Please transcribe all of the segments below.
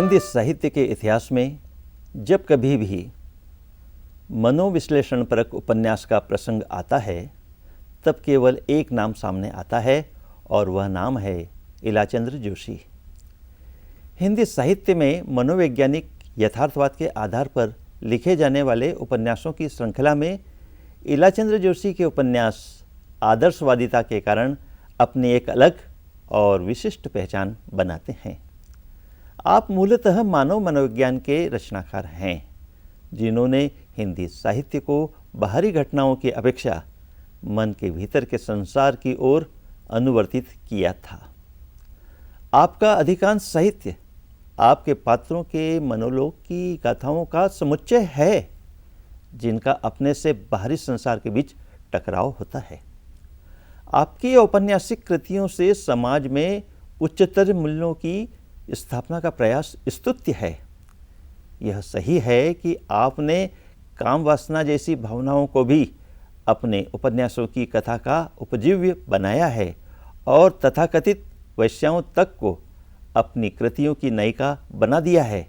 हिंदी साहित्य के इतिहास में जब कभी भी मनोविश्लेषणपरक उपन्यास का प्रसंग आता है तब केवल एक नाम सामने आता है और वह नाम है इलाचंद्र जोशी। हिंदी साहित्य में मनोवैज्ञानिक यथार्थवाद के आधार पर लिखे जाने वाले उपन्यासों की श्रृंखला में इलाचंद्र जोशी के उपन्यास आदर्शवादिता के कारण अपनी एक अलग और विशिष्ट पहचान बनाते हैं। आप मूलतः मानव मनोविज्ञान के रचनाकार हैं जिन्होंने हिंदी साहित्य को बाहरी घटनाओं की अपेक्षा मन के भीतर के संसार की ओर अनुवर्तित किया था। आपका अधिकांश साहित्य आपके पात्रों के मनोलोक की गाथाओं का समुच्चय है जिनका अपने से बाहरी संसार के बीच टकराव होता है। आपकी औपन्यासिक कृतियों से समाज में उच्चतर मूल्यों की स्थापना का प्रयास स्तुत्य है। यह सही है कि आपने काम वासना जैसी भावनाओं को भी अपने उपन्यासों की कथा का उपजीव्य बनाया है और तथाकथित वैश्याओं तक को अपनी कृतियों की नायिका बना दिया है।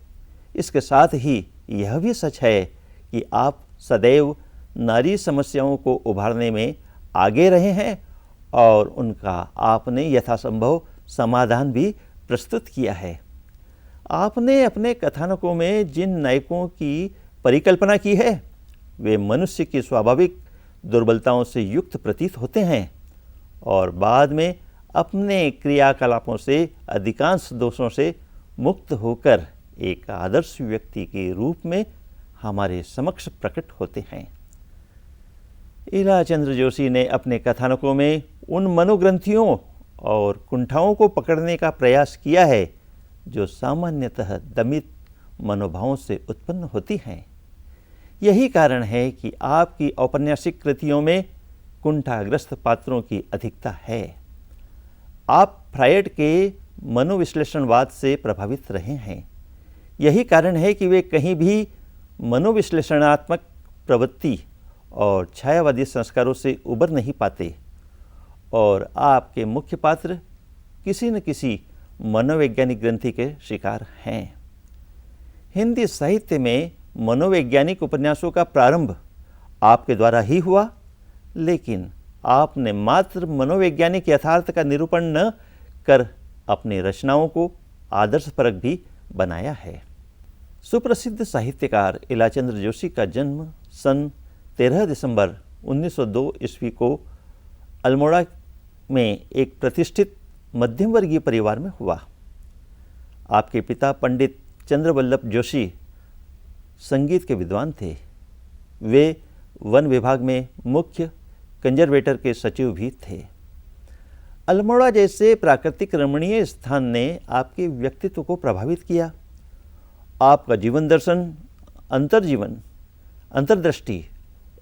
इसके साथ ही यह भी सच है कि आप सदैव नारी समस्याओं को उभारने में आगे रहे हैं और उनका आपने यथासंभव समाधान भी प्रस्तुत किया है। आपने अपने कथानकों में जिन नायकों की परिकल्पना की है वे मनुष्य की स्वाभाविक दुर्बलताओं से युक्त प्रतीत होते हैं और बाद में अपने क्रियाकलापों से अधिकांश दोषों से मुक्त होकर एक आदर्श व्यक्ति के रूप में हमारे समक्ष प्रकट होते हैं। इलाचंद्र जोशी ने अपने कथानकों में उन मनोग्रंथियों और कुंठाओं को पकड़ने का प्रयास किया है जो सामान्यतः दमित मनोभावों से उत्पन्न होती हैं। यही कारण है कि आपकी औपन्यासिक कृतियों में कुंठाग्रस्त पात्रों की अधिकता है। आप फ्रायड के मनोविश्लेषणवाद से प्रभावित रहे हैं। यही कारण है कि वे कहीं भी मनोविश्लेषणात्मक प्रवृत्ति और छायावादी संस्कारों से उबर नहीं पाते और आपके मुख्य पात्र किसी न किसी मनोवैज्ञानिक ग्रंथि के शिकार हैं। हिंदी साहित्य में मनोवैज्ञानिक उपन्यासों का प्रारंभ आपके द्वारा ही हुआ, लेकिन आपने मात्र मनोवैज्ञानिक यथार्थ का निरूपण न कर अपनी रचनाओं को आदर्शपरक भी बनाया है। सुप्रसिद्ध साहित्यकार इलाचंद्र जोशी का जन्म सन 13 दिसंबर 1902 ईस्वी को अल्मोड़ा में एक प्रतिष्ठित मध्यम वर्गीय परिवार में हुआ। आपके पिता पंडित चंद्रवल्लभ जोशी संगीत के विद्वान थे। वे वन विभाग में मुख्य कंजर्वेटर के सचिव भी थे। अल्मोड़ा जैसे प्राकृतिक रमणीय स्थान ने आपके व्यक्तित्व को प्रभावित किया। आपका जीवन दर्शन अंतर्जीवन, अंतर्दृष्टि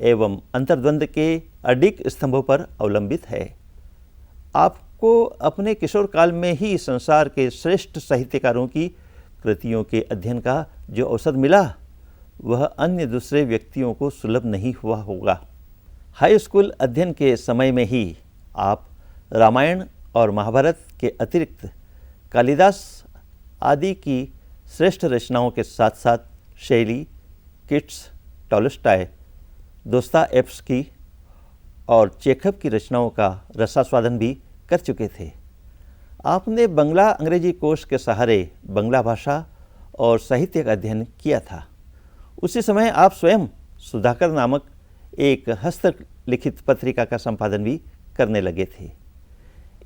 एवं अंतर्द्वंद के अडिग स्तंभों पर अवलंबित है। आपको अपने किशोर काल में ही संसार के श्रेष्ठ साहित्यकारों की कृतियों के अध्ययन का जो अवसर मिला वह अन्य दूसरे व्यक्तियों को सुलभ नहीं हुआ होगा। हाई स्कूल अध्ययन के समय में ही आप रामायण और महाभारत के अतिरिक्त कालिदास आदि की श्रेष्ठ रचनाओं के साथ साथ शैली, किट्स, टॉलस्टॉय, दोस्तोयेव्स्की और चेखव की रचनाओं का रसास्वादन भी कर चुके थे। आपने बंगला अंग्रेजी कोश के सहारे बंगला भाषा और साहित्य का अध्ययन किया था। उसी समय आप स्वयं सुधाकर नामक एक हस्तलिखित पत्रिका का संपादन भी करने लगे थे।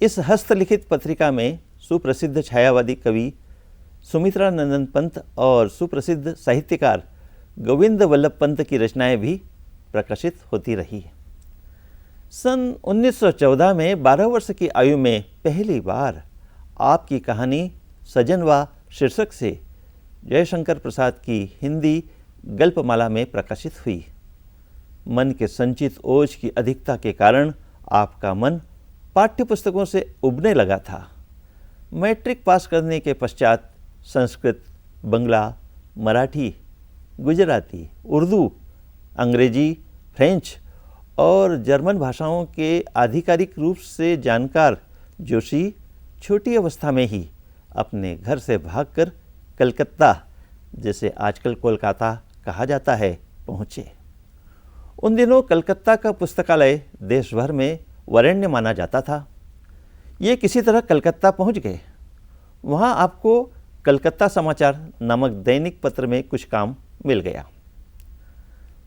इस हस्तलिखित पत्रिका में सुप्रसिद्ध छायावादी कवि सुमित्रा नंदन पंत और सुप्रसिद्ध साहित्यकार गोविंद वल्लभ पंत की रचनाएं भी प्रकाशित होती रही। सन 1914 में 12 वर्ष की आयु में पहली बार आपकी कहानी सजनवा शीर्षक से जयशंकर प्रसाद की हिंदी गल्पमाला में प्रकाशित हुई। मन के संचित ओज की अधिकता के कारण आपका मन पाठ्यपुस्तकों से उबने लगा था। मैट्रिक पास करने के पश्चात संस्कृत, बंगला, मराठी, गुजराती, उर्दू, अंग्रेजी, फ्रेंच और जर्मन भाषाओं के आधिकारिक रूप से जानकार जोशी छोटी अवस्था में ही अपने घर से भागकर कलकत्ता, जिसे आजकल कोलकाता कहा जाता है, पहुँचे। उन दिनों कलकत्ता का पुस्तकालय देश भर में वरेण्य माना जाता था। ये किसी तरह कलकत्ता पहुँच गए। वहाँ आपको कलकत्ता समाचार नामक दैनिक पत्र में कुछ काम मिल गया।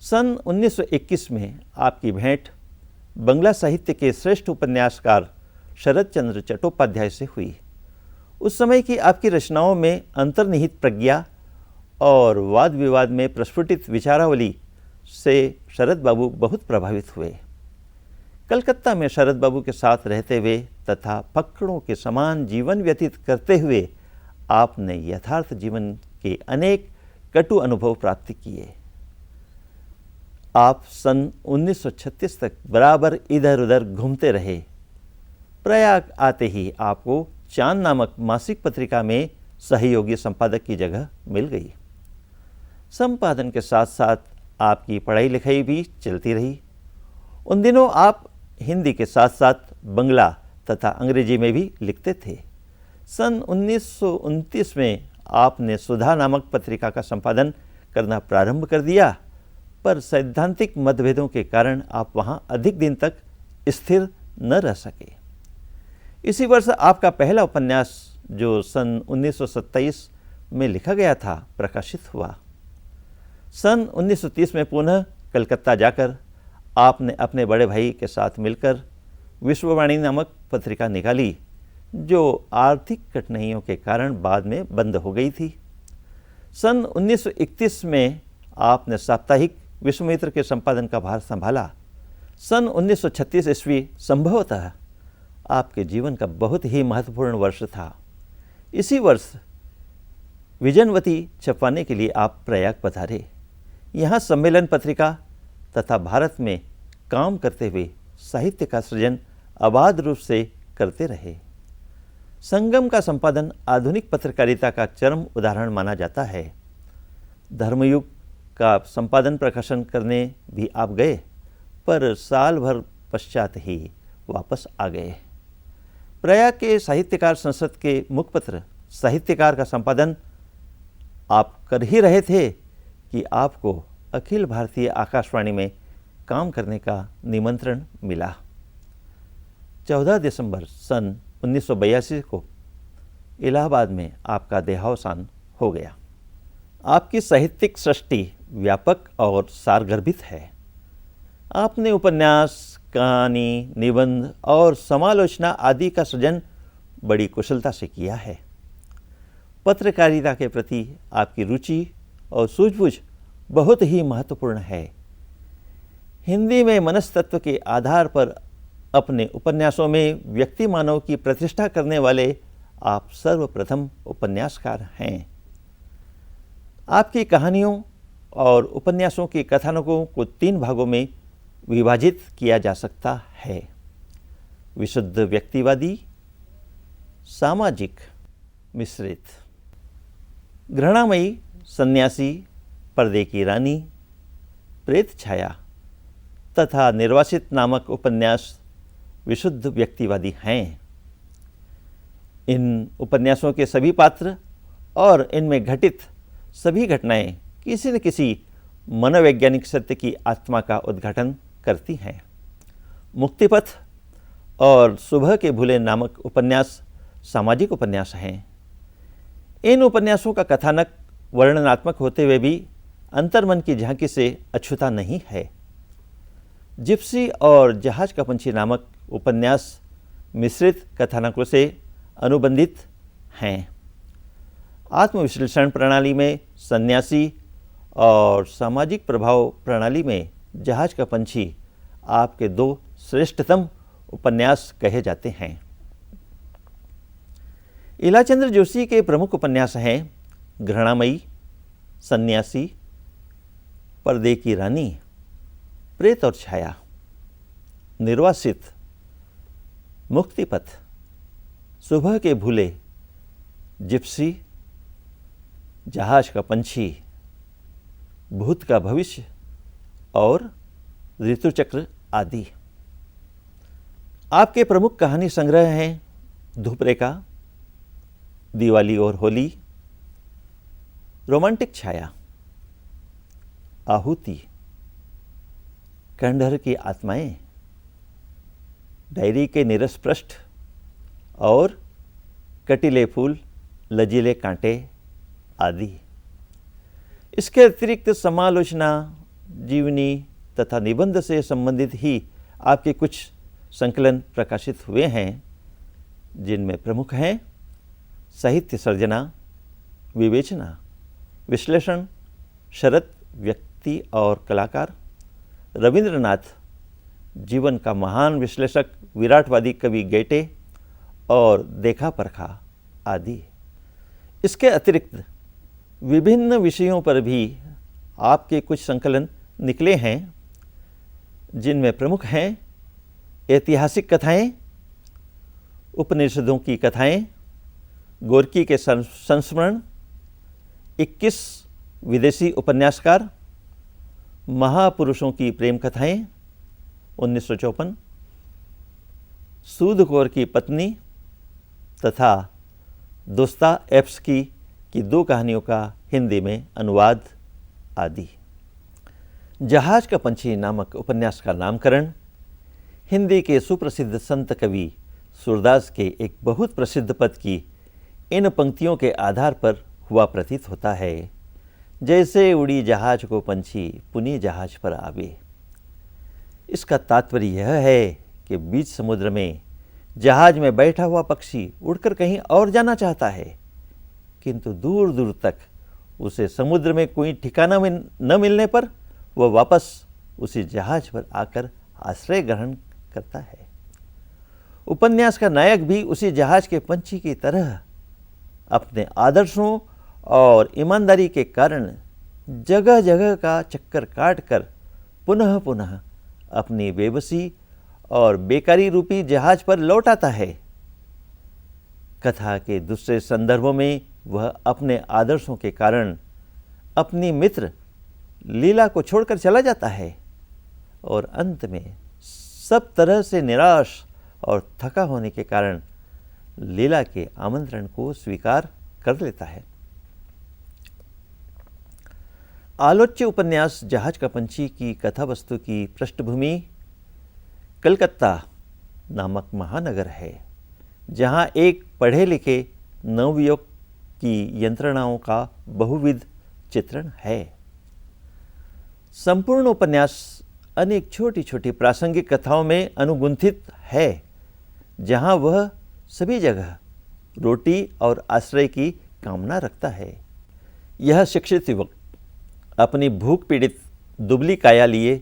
सन 1921 में आपकी भेंट बंगला साहित्य के श्रेष्ठ उपन्यासकार शरद चंद्र चट्टोपाध्याय से हुई। उस समय की आपकी रचनाओं में अंतर्निहित प्रज्ञा और वाद विवाद में प्रस्फुटित विचारावली से शरद बाबू बहुत प्रभावित हुए। कलकत्ता में शरद बाबू के साथ रहते हुए तथा फक्कड़ों के समान जीवन व्यतीत करते हुए आपने यथार्थ जीवन के अनेक कटु अनुभव प्राप्त किए। आप सन 1936 तक बराबर इधर उधर घूमते रहे। प्रयाग आते ही आपको चांद नामक मासिक पत्रिका में सहयोगी संपादक की जगह मिल गई। संपादन के साथ साथ आपकी पढ़ाई लिखाई भी चलती रही। उन दिनों आप हिंदी के साथ साथ बंगला तथा अंग्रेजी में भी लिखते थे। सन 1929 में आपने सुधा नामक पत्रिका का संपादन करना प्रारंभ कर दिया, पर सैद्धांतिक मतभेदों के कारण आप वहां अधिक दिन तक स्थिर न रह सके। इसी वर्ष आपका पहला उपन्यास, जो सन 1927 में लिखा गया था, प्रकाशित हुआ। सन 1930 में पुनः कलकत्ता जाकर आपने अपने बड़े भाई के साथ मिलकर विश्ववाणी नामक पत्रिका निकाली, जो आर्थिक कठिनाइयों के कारण बाद में बंद हो गई थी। सन 1931 में आपने साप्ताहिक विश्वमित्र के संपादन का भार संभाला। सन 1936 ईस्वी संभवतः आपके जीवन का बहुत ही महत्वपूर्ण वर्ष था। इसी वर्ष विजनवती छपवाने के लिए आप प्रयाग पधारे। यहाँ सम्मेलन पत्रिका तथा भारत में काम करते हुए साहित्य का सृजन अबाध रूप से करते रहे। संगम का संपादन आधुनिक पत्रकारिता का चरम उदाहरण माना जाता है। धर्मयुग का संपादन प्रकाशन करने भी आप गए, पर साल भर पश्चात ही वापस आ गए। प्रयाग के साहित्यकार संसद के मुखपत्र साहित्यकार का संपादन आप कर ही रहे थे कि आपको अखिल भारतीय आकाशवाणी में काम करने का निमंत्रण मिला। 14 दिसंबर सन 1982 को इलाहाबाद में आपका देहावसान हो गया। आपकी साहित्यिक सृष्टि व्यापक और सारगर्भित है। आपने उपन्यास, कहानी, निबंध और समालोचना आदि का सृजन बड़ी कुशलता से किया है। पत्रकारिता के प्रति आपकी रुचि और सूझबूझ बहुत ही महत्वपूर्ण है। हिंदी में मनस्तत्व के आधार पर अपने उपन्यासों में व्यक्ति मानव की प्रतिष्ठा करने वाले आप सर्वप्रथम उपन्यासकार हैं। आपकी कहानियों और उपन्यासों के कथानकों को 3 भागों में विभाजित किया जा सकता है: विशुद्ध व्यक्तिवादी, सामाजिक, मिश्रित। घृणामयी, सन्यासी, पर्दे की रानी, प्रेत छाया तथा निर्वासित नामक उपन्यास विशुद्ध व्यक्तिवादी हैं। इन उपन्यासों के सभी पात्र और इनमें घटित सभी घटनाएं किसी न किसी मनोवैज्ञानिक सत्य की आत्मा का उद्घाटन करती हैं। मुक्तिपथ और सुबह के भूले नामक उपन्यास सामाजिक उपन्यास हैं। इन उपन्यासों का कथानक वर्णनात्मक होते हुए भी अंतर्मन की झांकी से अछूता नहीं है। जिप्सी और जहाज का पंछी नामक उपन्यास मिश्रित कथानकों से अनुबंधित हैं। आत्मविश्लेषण प्रणाली में सन्यासी और सामाजिक प्रभाव प्रणाली में जहाज का पंछी आपके 2 श्रेष्ठतम उपन्यास कहे जाते हैं। इलाचंद्र जोशी के प्रमुख उपन्यास हैं घृणामयी, सन्यासी, पर्दे की रानी, प्रेत और छाया, निर्वासित, मुक्तिपथ, सुबह के भूले, जिप्सी, जहाज का पंछी, भूत का भविष्य और ऋतुचक्र आदि। आपके प्रमुख कहानी संग्रह हैं धूपरेखा, दिवाली और होली, रोमांटिक छाया, आहुति, खंडहर की आत्माएं, डायरी के नीरस पृष्ठ और कटीले फूल, लजीले कांटे आदि। इसके अतिरिक्त समालोचना, जीवनी तथा निबंध से संबंधित ही आपके कुछ संकलन प्रकाशित हुए हैं, जिनमें प्रमुख हैं साहित्य सर्जना, विवेचना, विश्लेषण, शरत, व्यक्ति और कलाकार, रविंद्रनाथ, जीवन का महान विश्लेषक विराटवादी कवि गेटे और देखा परखा आदि। इसके अतिरिक्त विभिन्न विषयों पर भी आपके कुछ संकलन निकले हैं, जिनमें प्रमुख हैं ऐतिहासिक कथाएं, उपनिषदों की कथाएं, गोरकी के संस्मरण, 21 विदेशी उपन्यासकार, महापुरुषों की प्रेम कथाएं 1954, सूदखोर की पत्नी तथा दोस्ताएव्स्की की 2 कहानियों का हिंदी में अनुवाद आदि। जहाज का पंछी नामक उपन्यास का नामकरण हिंदी के सुप्रसिद्ध संत कवि सूरदास के एक बहुत प्रसिद्ध पद की इन पंक्तियों के आधार पर हुआ प्रतीत होता है, जैसे उड़ी जहाज को पंछी पुनी जहाज पर आवे। इसका तात्पर्य यह है कि बीच समुद्र में जहाज में बैठा हुआ पक्षी उड़कर कहीं और जाना चाहता है, किंतु दूर दूर तक उसे समुद्र में कोई ठिकाना न मिलने पर वह वापस उसी जहाज पर आकर आश्रय ग्रहण करता है। उपन्यास का नायक भी उसी जहाज के पंछी की तरह अपने आदर्शों और ईमानदारी के कारण जगह जगह का चक्कर काटकर पुनः पुनः अपनी बेबसी और बेकारी रूपी जहाज पर लौट आता है। कथा के दूसरे संदर्भों में वह अपने आदर्शों के कारण अपनी मित्र लीला को छोड़कर चला जाता है और अंत में सब तरह से निराश और थका होने के कारण लीला के आमंत्रण को स्वीकार कर लेता है। आलोच्य उपन्यास जहाज का पंछी की कथा वस्तु की पृष्ठभूमि कलकत्ता नामक महानगर है, जहां एक पढ़े लिखे नवयुवक की यंत्रणाओं का बहुविध चित्रण है। संपूर्ण उपन्यास अनेक छोटी छोटी प्रासंगिक कथाओं में अनुगुंथित है, जहां वह सभी जगह रोटी और आश्रय की कामना रखता है। यह शिक्षित युवक अपनी भूख पीड़ित दुबली काया लिए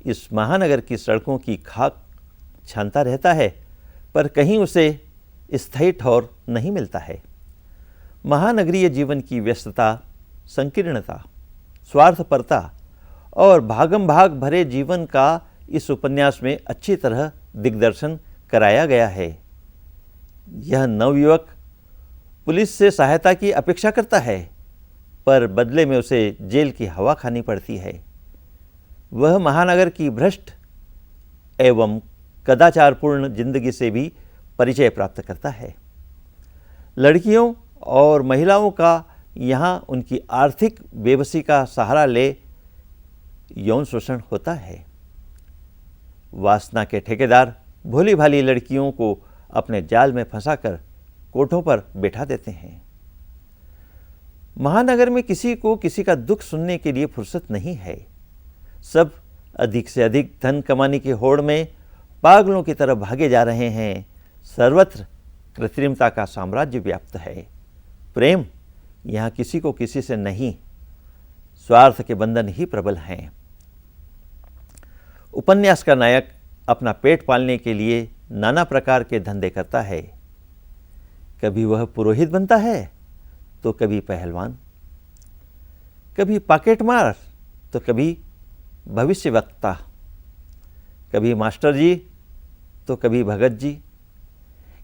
इस महानगर की सड़कों की खाक छानता रहता है, पर कहीं उसे स्थायी ठौर नहीं मिलता है। महानगरीय जीवन की व्यस्तता, संकीर्णता, स्वार्थपरता और भागम भाग भरे जीवन का इस उपन्यास में अच्छी तरह दिग्दर्शन कराया गया है। यह नवयुवक पुलिस से सहायता की अपेक्षा करता है, पर बदले में उसे जेल की हवा खानी पड़ती है। वह महानगर की भ्रष्ट एवं कदाचारपूर्ण जिंदगी से भी परिचय प्राप्त करता है। लड़कियों और महिलाओं का यहाँ उनकी आर्थिक बेबसी का सहारा ले यौन शोषण होता है। वासना के ठेकेदार भोली भाली लड़कियों को अपने जाल में फंसाकर कोठों पर बैठा देते हैं। महानगर में किसी को किसी का दुख सुनने के लिए फुर्सत नहीं है। सब अधिक से अधिक धन कमाने की होड़ में पागलों की तरह भागे जा रहे हैं। सर्वत्र कृत्रिमता का साम्राज्य व्याप्त है। प्रेम यहाँ किसी को किसी से नहीं, स्वार्थ के बंधन ही प्रबल हैं। उपन्यास का नायक अपना पेट पालने के लिए नाना प्रकार के धंधे करता है। कभी वह पुरोहित बनता है तो कभी पहलवान, कभी पॉकेट मार तो कभी भविष्य वक्ता, कभी मास्टर जी तो कभी भगत जी।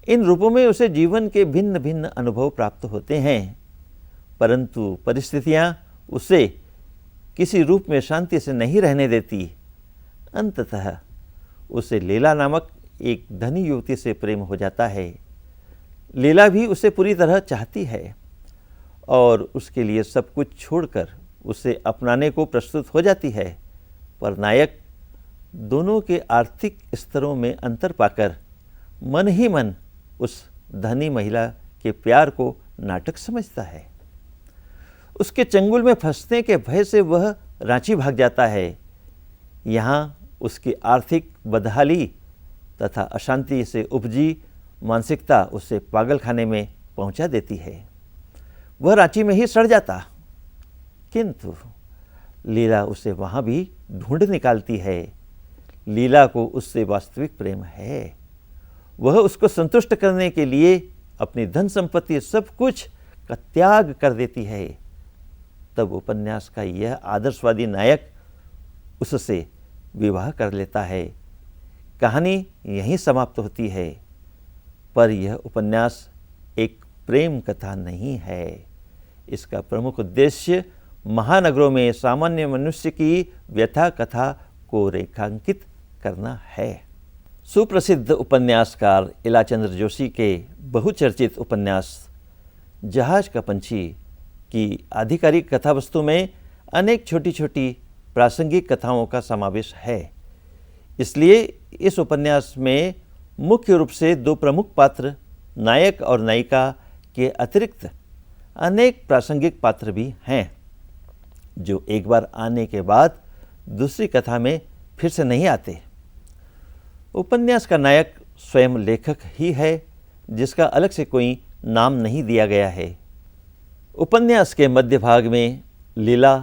इन रूपों में उसे जीवन के भिन्न भिन्न अनुभव प्राप्त होते हैं, परंतु परिस्थितियां उसे किसी रूप में शांति से नहीं रहने देती। अंततः उसे लीला नामक एक धनी युवती से प्रेम हो जाता है। लीला भी उसे पूरी तरह चाहती है और उसके लिए सब कुछ छोड़कर उसे अपनाने को प्रस्तुत हो जाती है, पर नायक दोनों के आर्थिक स्तरों में अंतर पाकर मन ही मन उस धनी महिला के प्यार को नाटक समझता है। उसके चंगुल में फंसने के भय से वह रांची भाग जाता है। यहाँ उसकी आर्थिक बदहाली तथा अशांति से उपजी मानसिकता उसे पागलखाने में पहुंचा देती है। वह रांची में ही सड़ जाता, किंतु लीला उसे वहाँ भी ढूंढ निकालती है। लीला को उससे वास्तविक प्रेम है। वह उसको संतुष्ट करने के लिए अपनी धन संपत्ति सब कुछ का त्याग कर देती है। तब उपन्यास का यह आदर्शवादी नायक उससे विवाह कर लेता है। कहानी यहीं समाप्त होती है, पर यह उपन्यास एक प्रेम कथा नहीं है। इसका प्रमुख उद्देश्य महानगरों में सामान्य मनुष्य की व्यथा कथा को रेखांकित करना है। सुप्रसिद्ध उपन्यासकार इलाचंद्र जोशी के बहुचर्चित उपन्यास जहाज का पंछी की आधिकारिक कथावस्तु में अनेक छोटी छोटी प्रासंगिक कथाओं का समावेश है। इसलिए इस उपन्यास में मुख्य रूप से दो प्रमुख पात्र नायक और नायिका के अतिरिक्त अनेक प्रासंगिक पात्र भी हैं, जो एक बार आने के बाद दूसरी कथा में फिर से नहीं आते। उपन्यास का नायक स्वयं लेखक ही है, जिसका अलग से कोई नाम नहीं दिया गया है। उपन्यास के मध्य भाग में लीला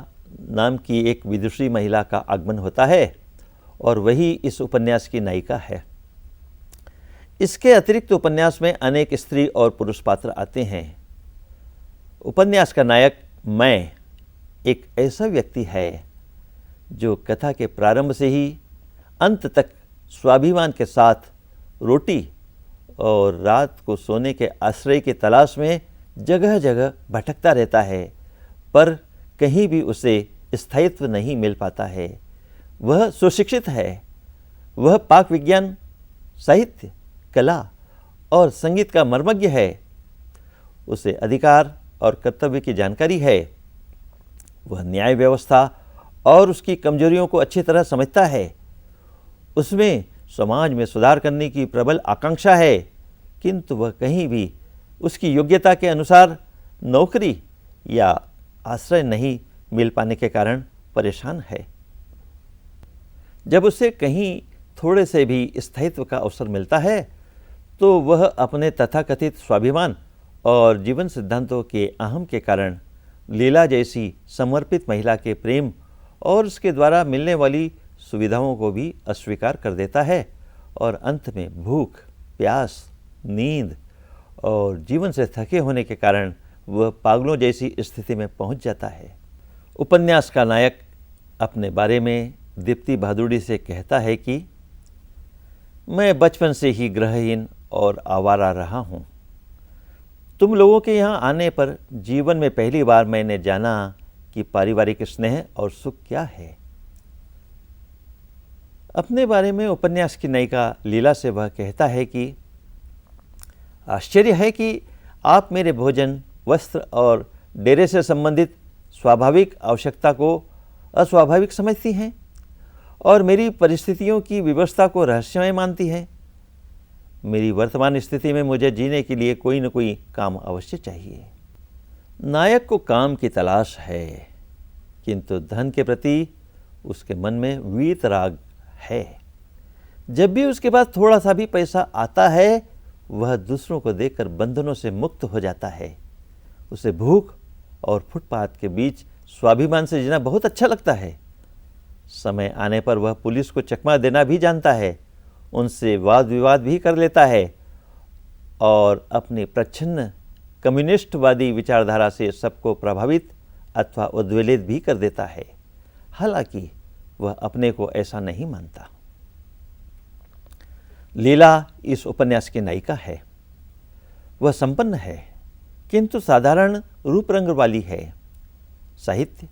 नाम की एक विदुषी महिला का आगमन होता है और वही इस उपन्यास की नायिका है। इसके अतिरिक्त उपन्यास में अनेक स्त्री और पुरुष पात्र आते हैं। उपन्यास का नायक मैं एक ऐसा व्यक्ति है जो कथा के प्रारंभ से ही अंत तक स्वाभिमान के साथ रोटी और रात को सोने के आश्रय की तलाश में जगह जगह भटकता रहता है, पर कहीं भी उसे स्थायित्व नहीं मिल पाता है। वह सुशिक्षित है। वह पाक विज्ञान, साहित्य, कला और संगीत का मर्मज्ञ है। उसे अधिकार और कर्तव्य की जानकारी है। वह न्याय व्यवस्था और उसकी कमजोरियों को अच्छी तरह समझता है। उसमें समाज में सुधार करने की प्रबल आकांक्षा है, किंतु वह कहीं भी उसकी योग्यता के अनुसार नौकरी या आश्रय नहीं मिल पाने के कारण परेशान है। जब उसे कहीं थोड़े से भी स्थायित्व का अवसर मिलता है, तो वह अपने तथाकथित स्वाभिमान और जीवन सिद्धांतों के अहम के कारण लीला जैसी समर्पित महिला के प्रेम और उसके द्वारा मिलने वाली सुविधाओं को भी अस्वीकार कर देता है और अंत में भूख, प्यास, नींद और जीवन से थके होने के कारण वह पागलों जैसी स्थिति में पहुंच जाता है। उपन्यास का नायक अपने बारे में दीप्ति बहादुरी से कहता है कि मैं बचपन से ही गृहहीन और आवारा रहा हूँ। तुम लोगों के यहाँ आने पर जीवन में पहली बार मैंने जाना कि पारिवारिक स्नेह और सुख क्या है। अपने बारे में उपन्यास की नायिका लीला से वह कहता है कि आश्चर्य है कि आप मेरे भोजन, वस्त्र और डेरे से संबंधित स्वाभाविक आवश्यकता को अस्वाभाविक समझती हैं और मेरी परिस्थितियों की व्यवस्था को रहस्यमय मानती हैं। मेरी वर्तमान स्थिति में मुझे जीने के लिए कोई न कोई काम अवश्य चाहिए। नायक को काम की तलाश है, किंतु धन के प्रति उसके मन में वीतराग है। जब भी उसके पास थोड़ा सा भी पैसा आता है, वह दूसरों को देखकर बंधनों से मुक्त हो जाता है। उसे भूख और फुटपाथ के बीच स्वाभिमान से जीना बहुत अच्छा लगता है। समय आने पर वह पुलिस को चकमा देना भी जानता है, उनसे वाद विवाद भी कर लेता है और अपनी प्रच्छन्न कम्युनिस्टवादी विचारधारा से सबको प्रभावित अथवा उद्वेलित भी कर देता है। हालांकि वह अपने को ऐसा नहीं मानता। लीला इस उपन्यास की नायिका है। वह संपन्न है, किंतु साधारण रूप रंग वाली है। साहित्य,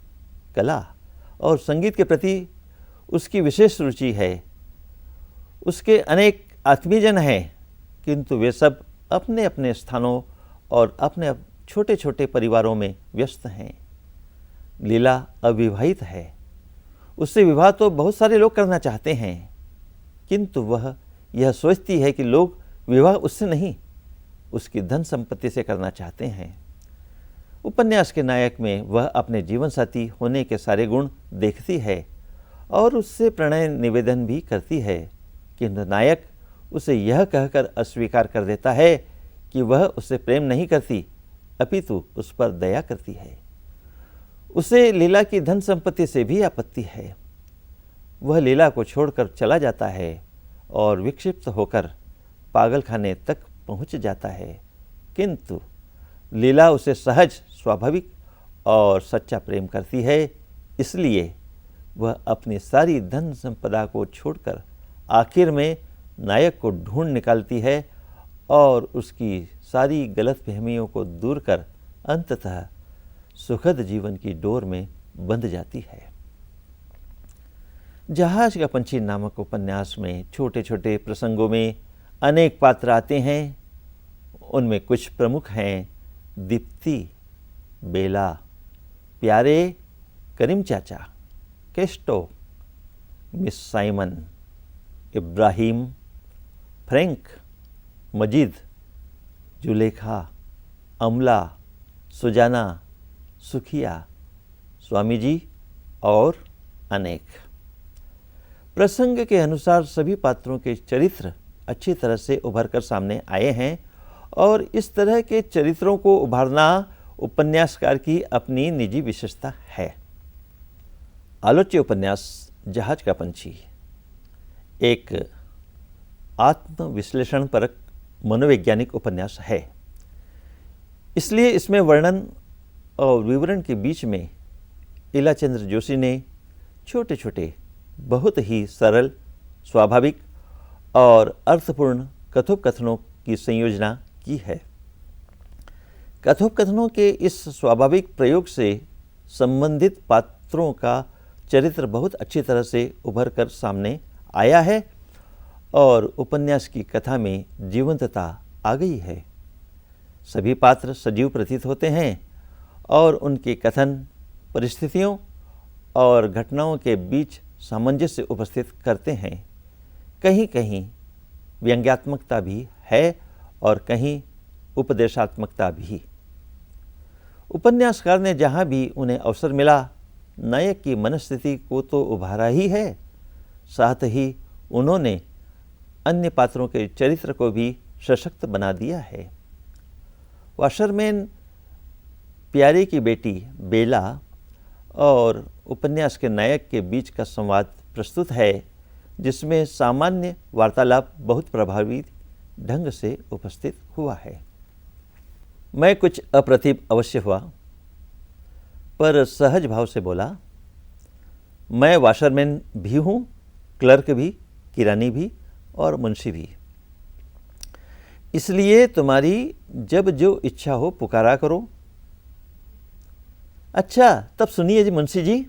कला और संगीत के प्रति उसकी विशेष रुचि है। उसके अनेक आत्मीयजन हैं, किंतु वे सब अपने अपने स्थानों और अपने छोटे छोटे परिवारों में व्यस्त हैं। लीला अविवाहित है। उससे विवाह तो बहुत सारे लोग करना चाहते हैं, किंतु वह यह सोचती है कि लोग विवाह उससे नहीं, उसकी धन संपत्ति से करना चाहते हैं। उपन्यास के नायक में वह अपने जीवन साथी होने के सारे गुण देखती है और उससे प्रणय निवेदन भी करती है, किंतु नायक उसे यह कहकर अस्वीकार कर देता है कि वह उससे प्रेम नहीं करती, अपितु उस पर दया करती है। उसे लीला की धन संपत्ति से भी आपत्ति है। वह लीला को छोड़कर चला जाता है और विक्षिप्त होकर पागलखाने तक पहुंच जाता है, किंतु लीला उसे सहज, स्वाभाविक और सच्चा प्रेम करती है। इसलिए वह अपनी सारी धन संपदा को छोड़कर आखिर में नायक को ढूंढ निकालती है और उसकी सारी गलतफहमियों को दूर कर अंततः सुखद जीवन की डोर में बंध जाती है। जहाज का पंछी नामक उपन्यास में छोटे छोटे प्रसंगों में अनेक पात्र आते हैं। उनमें कुछ प्रमुख हैं दीप्ति, बेला, प्यारे, करीम चाचा, Kesto, Miss Simon, Ibrahim, Frank, Majid, Zulekha, Amla, Sujana, सुखिया, स्वामी जी और अनेक। प्रसंग के अनुसार सभी पात्रों के चरित्र अच्छी तरह से उभर कर सामने आए हैं और इस तरह के चरित्रों को उभारना उपन्यासकार की अपनी निजी विशेषता है। आलोच्य उपन्यास जहाज का पंछी एक आत्मविश्लेषणपरक मनोवैज्ञानिक उपन्यास है, इसलिए इसमें वर्णन और विवरण के बीच में इलाचंद्र जोशी ने छोटे छोटे, बहुत ही सरल, स्वाभाविक और अर्थपूर्ण कथोपकथनों की संयोजना की है। कथोपकथनों के इस स्वाभाविक प्रयोग से संबंधित पात्रों का चरित्र बहुत अच्छी तरह से उभर कर सामने आया है और उपन्यास की कथा में जीवंतता आ गई है। सभी पात्र सजीव प्रतीत होते हैं और उनके कथन परिस्थितियों और घटनाओं के बीच सामंजस्य उपस्थित करते हैं। कहीं कहीं व्यंग्यात्मकता भी है और कहीं उपदेशात्मकता भी। उपन्यासकार ने जहाँ भी उन्हें अवसर मिला नायक की मनस्थिति को तो उभारा ही है, साथ ही उन्होंने अन्य पात्रों के चरित्र को भी सशक्त बना दिया है। वाशरमैन प्यारे की बेटी बेला और उपन्यास के नायक के बीच का संवाद प्रस्तुत है, जिसमें सामान्य वार्तालाप बहुत प्रभावी ढंग से उपस्थित हुआ है। मैं कुछ अप्रतिभ अवश्य हुआ, पर सहज भाव से बोला, मैं वाशरमैन भी हूँ, क्लर्क भी, किरानी भी और मुंशी भी। इसलिए तुम्हारी जब जो इच्छा हो पुकारा करो। अच्छा, तब सुनिए जी मुंशी जी,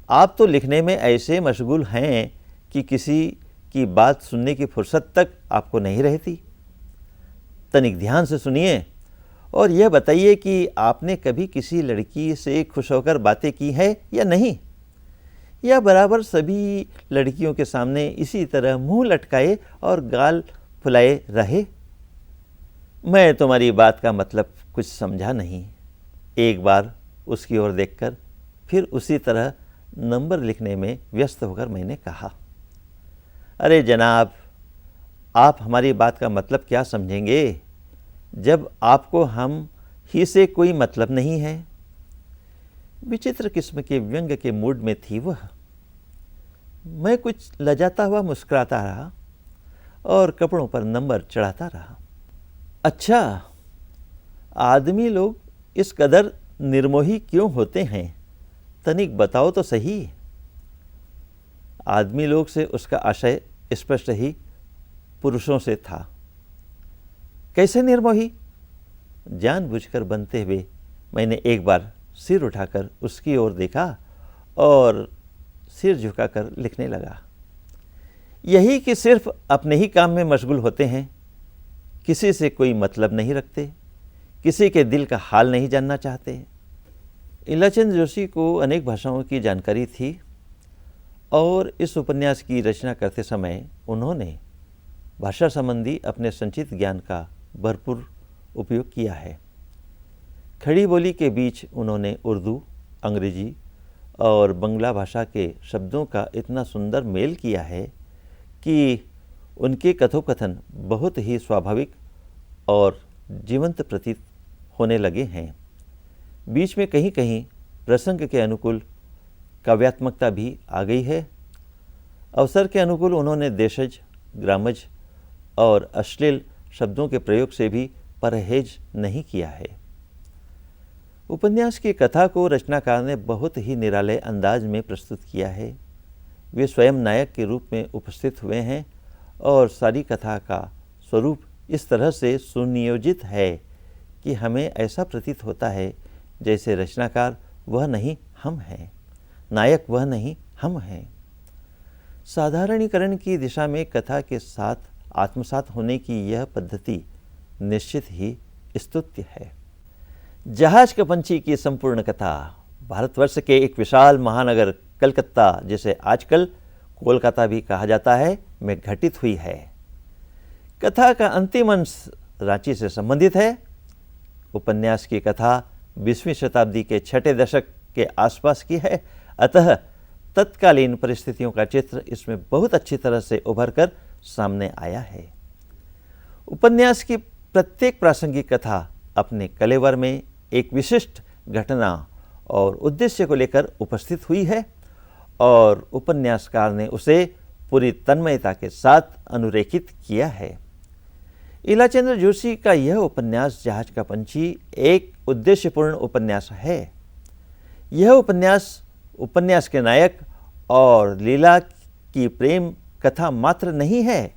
आप तो लिखने में ऐसे मशगूल हैं कि किसी की बात सुनने की फुर्सत तक आपको नहीं रहती। तनिक ध्यान से सुनिए और यह बताइए कि आपने कभी किसी लड़की से खुश होकर बातें की हैं या नहीं, या बराबर सभी लड़कियों के सामने इसी तरह मुंह लटकाए और गाल फुलाए रहे। मैं तुम्हारी बात का मतलब कुछ समझा नहीं। एक बार उसकी ओर देखकर फिर उसी तरह नंबर लिखने में व्यस्त होकर मैंने कहा, अरे जनाब, आप हमारी बात का मतलब क्या समझेंगे जब आपको हम ही से कोई मतलब नहीं है। विचित्र किस्म के व्यंग के मूड में थी वह। मैं कुछ लजाता हुआ मुस्कुराता रहा और कपड़ों पर नंबर चढ़ाता रहा। अच्छा, आदमी लोग इस कदर निर्मोही क्यों होते हैं, तनिक बताओ तो सही। आदमी लोग से उसका आशय स्पष्ट ही पुरुषों से था। कैसे निर्मोही? जानबूझकर बनते हुए मैंने एक बार सिर उठाकर उसकी ओर देखा और सिर झुकाकर लिखने लगा। यही कि सिर्फ अपने ही काम में मशगूल होते हैं, किसी से कोई मतलब नहीं रखते, किसी के दिल का हाल नहीं जानना चाहते। इलाचंद जोशी को अनेक भाषाओं की जानकारी थी और इस उपन्यास की रचना करते समय उन्होंने भाषा संबंधी अपने संचित ज्ञान का भरपूर उपयोग किया है। खड़ी बोली के बीच उन्होंने उर्दू, अंग्रेजी और बंगला भाषा के शब्दों का इतना सुंदर मेल किया है कि उनके कथोपकथन बहुत ही स्वाभाविक और जीवंत प्रतीत होने लगे हैं। बीच में कहीं कहीं प्रसंग के अनुकूल काव्यात्मकता भी आ गई है। अवसर के अनुकूल उन्होंने देशज, ग्रामज और अश्लील शब्दों के प्रयोग से भी परहेज नहीं किया है। उपन्यास की कथा को रचनाकार ने बहुत ही निराले अंदाज में प्रस्तुत किया है। वे स्वयं नायक के रूप में उपस्थित हुए हैं और सारी कथा का स्वरूप इस तरह से सुनियोजित है कि हमें ऐसा प्रतीत होता है जैसे रचनाकार वह नहीं हम हैं, नायक वह नहीं हम हैं। साधारणीकरण की दिशा में कथा के साथ आत्मसात होने की यह पद्धति निश्चित ही स्तुत्य है। जहाज का पंछी की संपूर्ण कथा भारतवर्ष के एक विशाल महानगर कलकत्ता, जिसे आजकल कोलकाता भी कहा जाता है, में घटित हुई है। कथा का अंतिम अंश रांची से संबंधित है। उपन्यास की कथा 20वीं शताब्दी के छठे दशक के आसपास की है, अतः तत्कालीन परिस्थितियों का चित्र इसमें बहुत अच्छी तरह से उभर कर सामने आया है। उपन्यास की प्रत्येक प्रासंगिक कथा अपने कलेवर में एक विशिष्ट घटना और उद्देश्य को लेकर उपस्थित हुई है और उपन्यासकार ने उसे पूरी तन्मयता के साथ अनुरेखित किया है। इलाचंद्र जोशी का यह उपन्यास जहाज का पंछी एक उद्देश्यपूर्ण उपन्यास है। यह उपन्यास के नायक और लीला की प्रेम कथा मात्र नहीं है,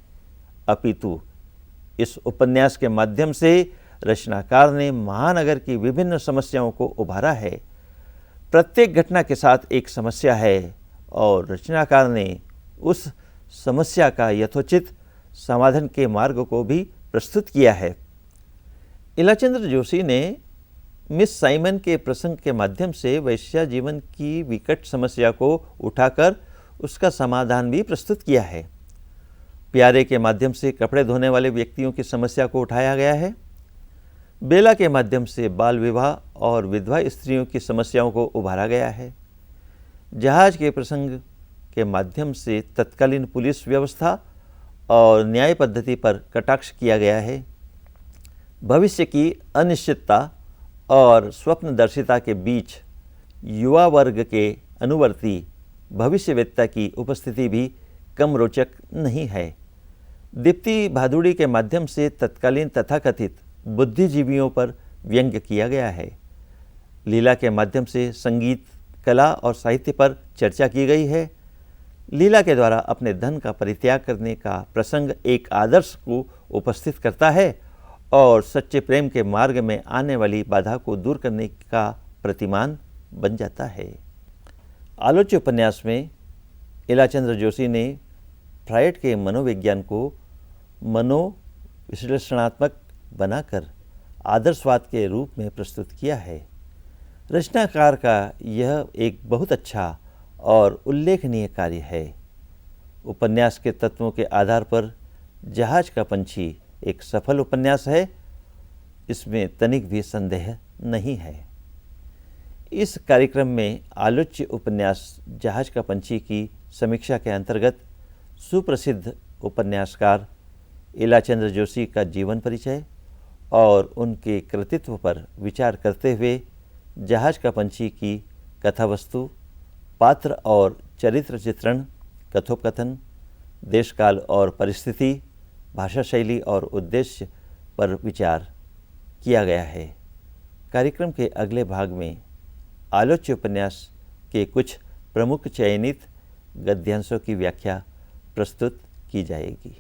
अपितु इस उपन्यास के माध्यम से रचनाकार ने महानगर की विभिन्न समस्याओं को उभारा है। प्रत्येक घटना के साथ एक समस्या है और रचनाकार ने उस समस्या का यथोचित समाधान के मार्ग को भी प्रस्तुत किया है। इलाचंद्र जोशी ने मिस साइमन के प्रसंग के माध्यम से वैश्या जीवन की विकट समस्या को उठाकर उसका समाधान भी प्रस्तुत किया है। प्यारे के माध्यम से कपड़े धोने वाले व्यक्तियों की समस्या को उठाया गया है। बेला के माध्यम से बाल विवाह और विधवा स्त्रियों की समस्याओं को उभारा गया है। जहाज के प्रसंग के माध्यम से तत्कालीन पुलिस व्यवस्था और न्याय पद्धति पर कटाक्ष किया गया है। भविष्य की अनिश्चितता और स्वप्नदर्शिता के बीच युवा वर्ग के अनुवर्ती भविष्यवेत्ता की उपस्थिति भी कम रोचक नहीं है। दीप्ति भादुड़ी के माध्यम से तत्कालीन तथाकथित बुद्धिजीवियों पर व्यंग्य किया गया है। लीला के माध्यम से संगीत, कला और साहित्य पर चर्चा की गई है। लीला के द्वारा अपने धन का परित्याग करने का प्रसंग एक आदर्श को उपस्थित करता है और सच्चे प्रेम के मार्ग में आने वाली बाधा को दूर करने का प्रतिमान बन जाता है। आलोच्य उपन्यास में इलाचंद्र जोशी ने फ्रायड के मनोविज्ञान को मनोविश्लेषणात्मक बनाकर आदर्शवाद के रूप में प्रस्तुत किया है। रचनाकार का यह एक बहुत अच्छा और उल्लेखनीय कार्य है। उपन्यास के तत्वों के आधार पर जहाज का पंछी एक सफल उपन्यास है, इसमें तनिक भी संदेह नहीं है। इस कार्यक्रम में आलोच्य उपन्यास जहाज का पंछी की समीक्षा के अंतर्गत सुप्रसिद्ध उपन्यासकार इलाचंद्र जोशी का जीवन परिचय और उनके कृतित्व पर विचार करते हुए जहाज का पंछी की कथावस्तु, पात्र और चरित्र चित्रण, कथोपकथन, देशकाल और परिस्थिति, भाषा शैली और उद्देश्य पर विचार किया गया है। कार्यक्रम के अगले भाग में आलोच्य उपन्यास के कुछ प्रमुख चयनित गद्यांशों की व्याख्या प्रस्तुत की जाएगी।